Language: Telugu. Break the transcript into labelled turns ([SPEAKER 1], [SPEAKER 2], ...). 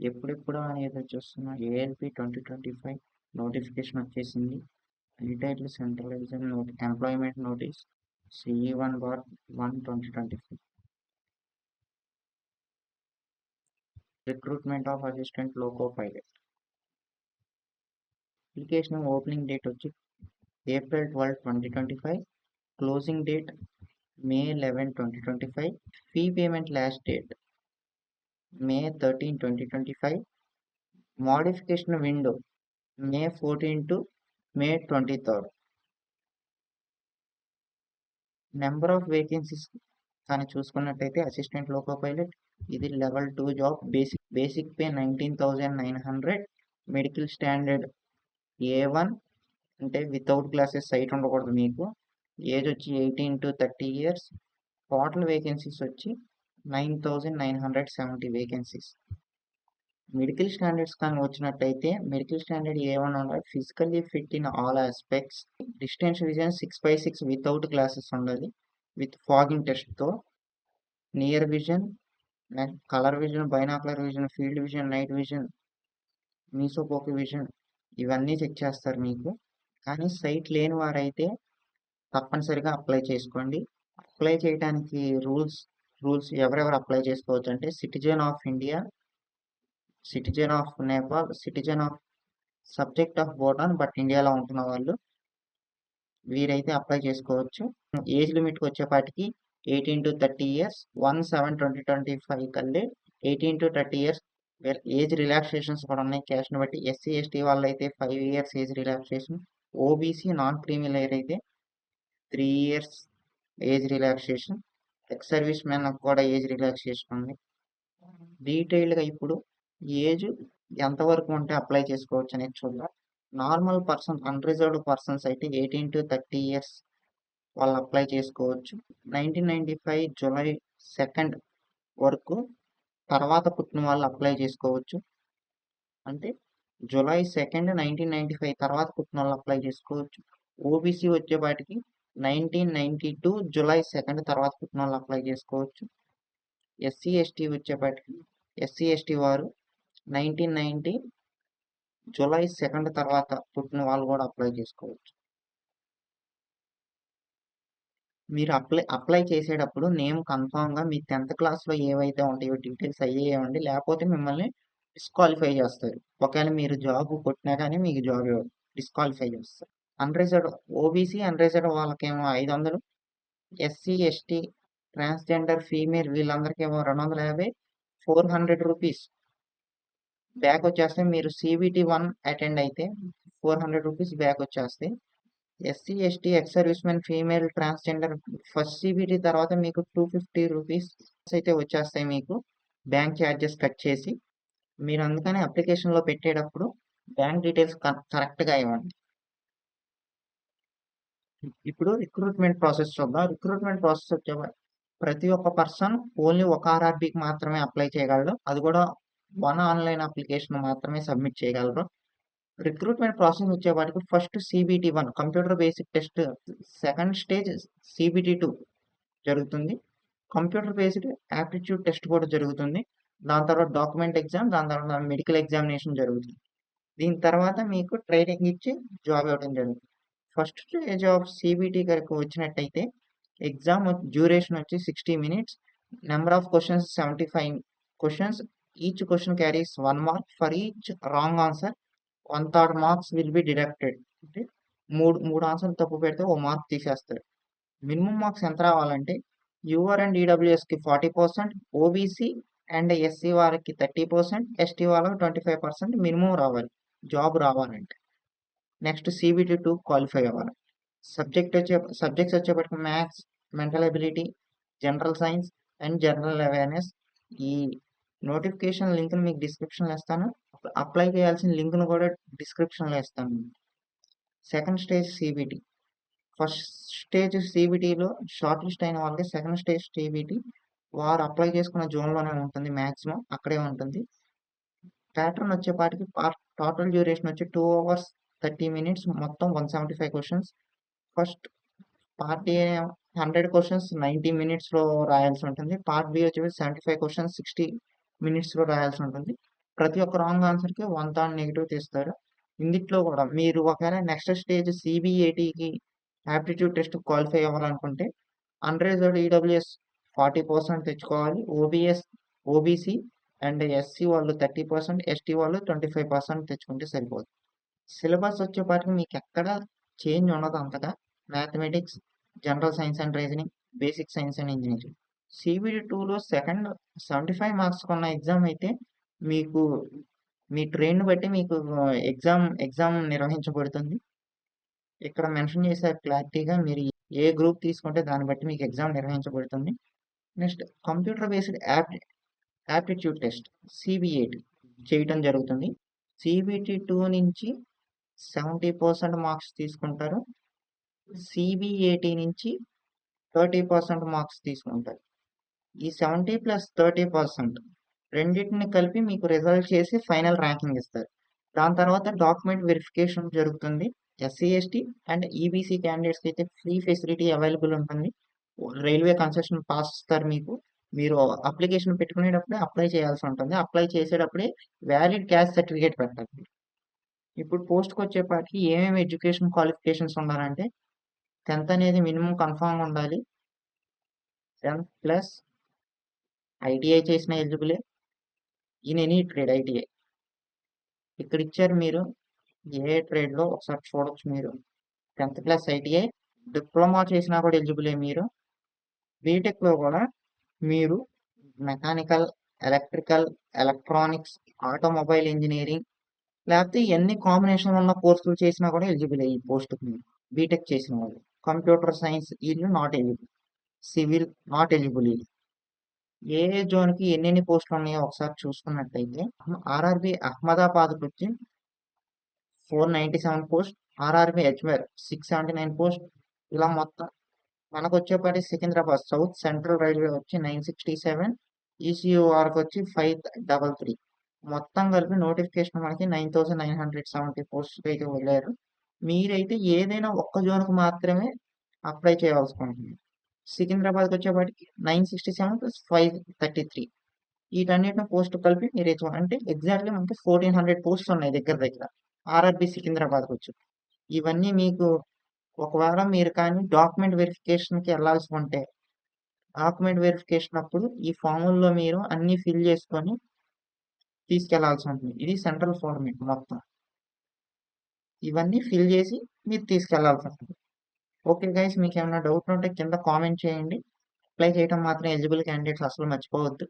[SPEAKER 1] ఎప్పుడెప్పుడు అని ఎదురు చూస్తున్న ఏఎల్పి 2025 నోటిఫికేషన్ వచ్చేసింది. Retired centralized employment notice CE1/1 2025. Recruitment of assistant loco pilot. Application opening date వచ్చి April 12, 2025. Closing date May 11, 2025. Fee payment last date May 13, 2025. Modification window May 14 to May 23rd. Number of vacancies కానీ చూసుకున్నట్టయితే అసిస్టెంట్ లోకో పైలట్ ఇది level 2 job. Basic pay 19,900. Medical standard A1 అంటే వితౌట్ గ్లాసెస్ సైట్ ఉండకూడదు. మీకు ఏజ్ వచ్చి 18 to 30 years. టోటల్ వేకెన్సీస్ వచ్చి 9,970 వేకెన్సీస్. మెడికల్ స్టాండర్డ్స్ కానీ వచ్చినట్టయితే మెడికల్ స్టాండర్డ్ A1 ఉండాలి. Physically fit in all aspects. Distance vision 6x6 without glasses ఉండాలి విత్ ఫాగింగ్ టెస్ట్తో. Near vision, colour vision, binocular vision, field vision, night vision, mesopic vision ఇవన్నీ చెక్ చేస్తారు మీకు. కానీ సైట్ లేని వారైతే తప్పనిసరిగా అప్లై చేసుకోండి. అప్లై చేయడానికి రూల్స్ ఎవరెవరు అప్లై చేసుకోవచ్చు అంటే citizen of India, citizen of Nepal, citizen of subject of Bhutan but ఇండియాలో ఉంటున్న వాళ్ళు వీరైతే అప్లై చేసుకోవచ్చు. ఏజ్ లిమిట్కి వచ్చేపాటికి 18 to 30 years. 1/7/2025 Kalli 18 to 30 years. Age relaxations కూడా ఉన్నాయి క్యాస్ట్ని బట్టి. SC ST వాళ్ళు అయితే 5 years age relaxation. OBC non creamy layer అయితే 3 years age relaxation. X service men కూడా ఏజ్ రిలాక్సేషన్ ఉంది. డీటెయిల్డ్గా ఇప్పుడు ఏజ్ ఎంతవరకు ఉంటే అప్లై చేసుకోవచ్చు అనేది చూద్దాం. నార్మల్ పర్సన్, అన్రిజర్వ్డ్ పర్సన్స్ అయితే 18 to 30 years వాళ్ళు అప్లై చేసుకోవచ్చు. 1995 July 2 వరకు తర్వాత పుట్టిన వాళ్ళు అప్లై చేసుకోవచ్చు. అంటే July 2, 1995 తర్వాత పుట్టిన వాళ్ళు అప్లై చేసుకోవచ్చు. ఓబీసీ వచ్చేపాటికి 1992 July 2 తర్వాత పుట్టిన వాళ్ళు అప్లై చేసుకోవచ్చు. SC ST వచ్చేపాటికి SC ST వారు 1990 July 2 తర్వాత పుట్టిన వాళ్ళు కూడా అప్లై చేసుకోవచ్చు. మీరు అప్లై చేసేటప్పుడు నేమ్ కన్ఫామ్గా మీ 10th క్లాస్లో ఏవైతే ఉంటాయో డీటెయిల్స్ అయ్యేయండి. లేకపోతే మిమ్మల్ని డిస్క్వాలిఫై చేస్తారు. ఒకవేళ మీరు జాబ్ కొట్టినా కానీ మీకు జాబ్ డిస్క్వాలిఫై చేస్తారు. అన్రిజర్వ్డ్ ఓబీసీ అన్రిజర్వ్డ్ వాళ్ళకేమో 500, SC ST ట్రాన్స్జెండర్ ఫీమేల్ వీళ్ళందరికేమో 250, 400 రూపీస్ బ్యాక్ వచ్చేస్తే. మీరు CBT 1 అటెండ్ అయితే 400 రూపీస్ బ్యాక్ వచ్చేస్తాయి. SC ST ex service men female transgender first CBT తర్వాత మీకు 250 రూపీస్ అయితే వచ్చేస్తాయి మీకు బ్యాంక్ ఛార్జెస్ కట్ చేసి. మీరు అందుకని అప్లికేషన్లో పెట్టేటప్పుడు బ్యాంక్ డీటెయిల్స్ కరెక్ట్గా ఇవ్వండి. ఇప్పుడు రిక్రూట్మెంట్ ప్రాసెస్ చూద్దాం. రిక్రూట్మెంట్ ప్రాసెస్ వచ్చే ప్రతి ఒక్క పర్సన్ ఓన్లీ ఒక RRBకి మాత్రమే అప్లై చేయగలరు. అది కూడా 1 ఆన్లైన్ అప్లికేషన్ మాత్రమే సబ్మిట్ చేయగలరు. రిక్రూట్మెంట్ ప్రాసెస్ వచ్చేవాటికి first CBT 1 computer basic test, second stage CBT 2 జరుగుతుంది. కంప్యూటర్ బేస్డ్ యాప్టిట్యూడ్ టెస్ట్ కూడా జరుగుతుంది. దాని తర్వాత డాక్యుమెంట్ ఎగ్జామ్, దాని తర్వాత మెడికల్ ఎగ్జామినేషన్ జరుగుతుంది. దీని తర్వాత మీకు ట్రైనింగ్ ఇచ్చి జాబ్ ఇవ్వడం జరుగుతుంది. ఫస్ట్ స్టేజ్ ఆఫ్ CBT కనుక వచ్చినట్టయితే ఎగ్జామ్ డ్యూరేషన్ వచ్చి 60 minutes. Number of questions 75 questions. Each question carries 1 mark. For each wrong answer 1/3 marks will be deducted. అంటే మూడు ఆన్సర్లు తప్పు పెడితే 1 మార్క్ తీసేస్తారు. మినిమం మార్క్స్ ఎంత రావాలంటే UR అండ్ EWSకి 40%, OBC అండ్ SC వారికి 30%, ST వాళ్ళకి 25% మినిమం రావాలి జాబ్ రావాలంటే. నెక్స్ట్ CBT 2 క్వాలిఫై అవ్వాలి. సబ్జెక్ట్స్ వచ్చేప్పటికి maths, mental ability, general science and general awareness. ఈ నోటిఫికేషన్ లింక్ని మీకు డిస్క్రిప్షన్లో ఇస్తాను. అప్లై చేయాల్సిన లింక్ను కూడా డిస్క్రిప్షన్లో ఇస్తాను. Second stage CBT. First stage CBTలో షార్ట్ లిస్ట్ అయిన వాళ్ళకి సెకండ్ స్టేజ్ CBT వారు అప్లై చేసుకున్న జోన్లోనే ఉంటుంది, మ్యాక్సిమం అక్కడే ఉంటుంది. ప్యాటర్న్ వచ్చేపాటికి టోటల్ డ్యూరేషన్ వచ్చి 2 hours 30 minutes, మొత్తం 175 questions. First part A 100 questions 90 minutesలో రాయాల్సి ఉంటుంది. పార్ట్ బి వచ్చి 75 questions 60 minutesలో రాయాల్సి ఉంటుంది. ప్రతి ఒక్క రాంగ్ ఆన్సర్కి 1 నెగిటివ్ తీస్తారు. ఇందుట్లో కూడా మీరు ఒకవేళ నెక్స్ట్ స్టేజ్ సిబిఏటికి యాప్టిట్యూడ్ టెస్ట్ క్వాలిఫై అవ్వాలనుకుంటే అన్రిజర్వ్డ్ ఈడబ్ల్యూఎస్ 40% తెచ్చుకోవాలి. ఓబీసీ అండ్ ఎస్సీ వాళ్ళు 30%, ఎస్టీ వాళ్ళు 25% తెచ్చుకుంటే సరిపోతుంది. సిలబస్ వచ్చేపాటికి మీకు ఎక్కడ చేంజ్ ఉండదు అంతగా. Mathematics, general science and reasoning, basic science and engineering. CBD 2లో సెకండ్ 75 మార్క్స్ ఉన్న ఎగ్జామ్ అయితే మీకు మీ ట్రైన్ బట్టి మీకు ఎగ్జామ్ నిర్వహించబడుతుంది. ఇక్కడ మెన్షన్ చేశారు క్లారిటీగా, మీరు ఏ గ్రూప్ తీసుకుంటే దాన్ని బట్టి మీకు ఎగ్జామ్ నిర్వహించబడుతుంది. Next computer based aptitude test CBAT చేయటం జరుగుతుంది. సిబిటి 2 నుంచి 70% మార్క్స్ తీసుకుంటారు. సిబిఏటి నుంచి 30% మార్క్స్ తీసుకుంటారు. ఈ 70 ప్లస్ 30% రెండింటిని కలిపి మీకు రిజల్ట్ చేసి ఫైనల్ ర్యాంకింగ్ ఇస్తారు. దాని తర్వాత డాక్యుమెంట్ వెరిఫికేషన్ జరుగుతుంది. ఎస్సీ ఎస్టీ అండ్ ఈబీసీ క్యాండిడేట్స్కి అయితే ఫ్రీ ఫెసిలిటీ అవైలబుల్ ఉంటుంది. రైల్వే కన్సెషన్ పాస్ ఇస్తారు మీకు. మీరు అప్లికేషన్ పెట్టుకునేటప్పుడే అప్లై చేయాల్సి ఉంటుంది. అప్లై చేసేటప్పుడే వ్యాలిడ్ క్యాస్ట్ సర్టిఫికేట్ పెట్టాలి. ఇప్పుడు పోస్ట్కి వచ్చేపాటికి ఏమేమి ఎడ్యుకేషన్ క్వాలిఫికేషన్స్ ఉండాలంటే 10th అనేది మినిమం కన్ఫామ్ ఉండాలి. 10th ప్లస్ ఐటీఐ చేసిన ఎలిజిబులే ఇన్ ఎనీ ట్రేడ్ ఐటీఐ. ఇక్కడ ఇచ్చారు, మీరు ఏ ట్రేడ్లో ఒకసారి చూడొచ్చు. మీరు 10th క్లాస్ ఐటీఐ, డిప్లొమా చేసినా కూడా ఎలిజిబులే. మీరు బీటెక్లో కూడా మీరు mechanical, electrical, electronics, automobile engineering లేకపోతే ఎన్ని కాంబినేషన్ ఉన్న కోర్సులు చేసినా కూడా ఎలిజిబుల్ ఈ పోస్ట్కి. మీరు బీటెక్ చేసిన వాళ్ళు. కంప్యూటర్ సైన్స్ వీళ్ళు not eligible. Civil not eligible. ఏ జోన్కి ఎన్ని పోస్టులు ఉన్నాయో ఒకసారి చూసుకున్నట్టయితే ఆర్ఆర్బి అహ్మదాబాద్కి వచ్చి 497 పోస్ట్, ఆర్ఆర్బి అజ్మీర్ 679 పోస్ట్. ఇలా మొత్తం మనకు వచ్చేపాటి సికింద్రాబాద్ సౌత్ సెంట్రల్ రైల్వే వచ్చి 967, ఈసీయూఆర్కి వచ్చి 533. మొత్తం కలిపి నోటిఫికేషన్ మనకి 9970 పోస్ట్కి అయితే వెళ్ళారు. మీరైతే ఏదైనా ఒక్క జోన్కి మాత్రమే అప్లై చేయాల్సి ఉంటుంది. సికింద్రాబాద్కి వచ్చేపాటికి 967 ప్లస్ 533. వీటన్నిటిని పోస్ట్ కలిపి మీరు అంటే ఎగ్జాక్ట్లీ మనకి 1400 పోస్టులు ఉన్నాయి దగ్గర ఆర్ఆర్బి సికింద్రాబాద్కి వచ్చి. ఇవన్నీ మీకు ఒకవేళ మీరు కానీ డాక్యుమెంట్ వెరిఫికేషన్కి వెళ్ళాల్సి ఉంటే డాక్యుమెంట్ వెరిఫికేషన్ అప్పుడు ఈ ఫాముల్లో మీరు అన్ని ఫిల్ చేసుకొని తీసుకెళ్లాల్సి ఉంటుంది. ఇది సెంట్రల్ ఫార్మేట్ మొత్తం. ఇవన్నీ ఫిల్ చేసి మీరు తీసుకెళ్లాల్సి ఉంటుంది. ఓకే గైస్, మీకు ఏమైనా డౌట్ ఉంటే కింద కామెంట్ చేయండి. అప్లై చేయడం మాత్రం ఎలిజిబుల్ క్యాండిడేట్స్ అసలు మర్చిపోవద్దు.